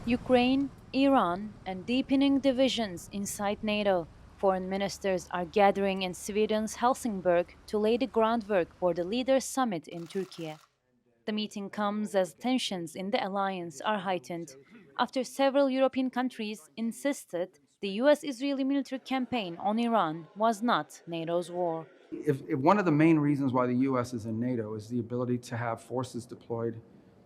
Ukraine, Iran, and deepening divisions inside NATO. Foreign ministers are gathering in Sweden's Helsingborg to lay the groundwork for the Leaders' Summit in Turkey. The meeting comes as tensions in the alliance are heightened after several European countries insisted the US Israeli military campaign on Iran was not NATO's war. If one of the main reasons why the US is in NATO is the ability to have forces deployed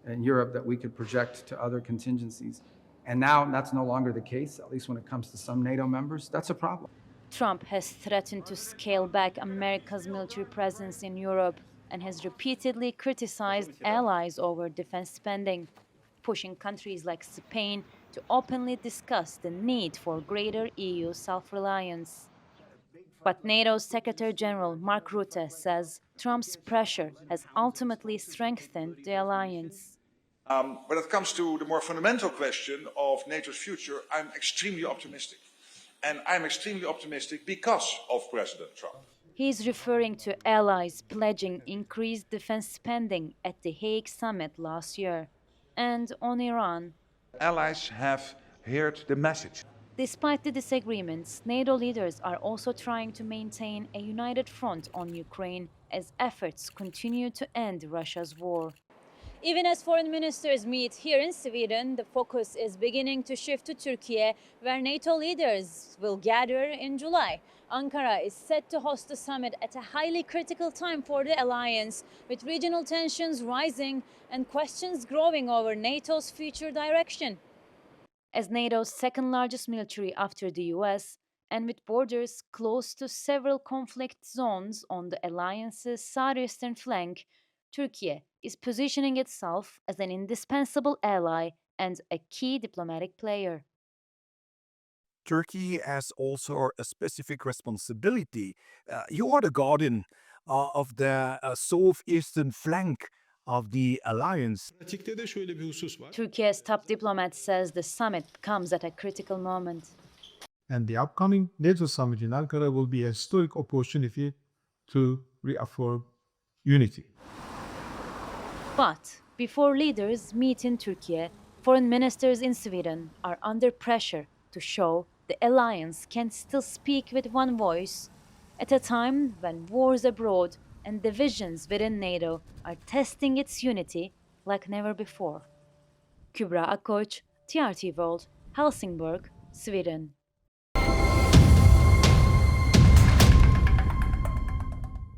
in Europe that we could project to other contingencies, and now that's no longer the case, at least when it comes to some NATO members, that's a problem. Trump has threatened to scale back America's military presence in Europe and has repeatedly criticized allies over defense spending, pushing countries like Spain to openly discuss the need for greater EU self reliance. But NATO's Secretary General Mark Rutte says Trump's pressure has ultimately strengthened the alliance. When it comes to the more fundamental question of NATO's future, I'm extremely optimistic. And I'm extremely optimistic because of President Trump. He is referring to allies pledging increased defense spending at the Hague summit last year. And on Iran, Allies have heard the message. despite the disagreements, NATO leaders are also trying to maintain a united front on Ukraine as efforts continue to end Russia's war. Even as foreign ministers meet here in Sweden, the focus is beginning to shift to Turkey, where NATO leaders will gather in July. Ankara is set to host the summit at a highly critical time for the alliance, with regional tensions rising and questions growing over NATO's future direction. As NATO's second largest military after the US, and with borders close to several conflict zones on the alliance's southeastern flank, Turkey is positioning itself as an indispensable ally and a key diplomatic player. Turkey has also a specific responsibility. You are the guardian of the southeastern flank of the alliance. Pratikte de şöyle bir husus var. Turkey's top diplomat says the summit comes at a critical moment. And the upcoming NATO summit in Ankara will be a historic opportunity to reaffirm unity. But before leaders meet in Turkey, foreign ministers in Sweden are under pressure to show the alliance can still speak with one voice at a time when wars abroad and divisions within NATO are testing its unity like never before. Kubra Akkoc, TRT World, Helsingborg, Sweden.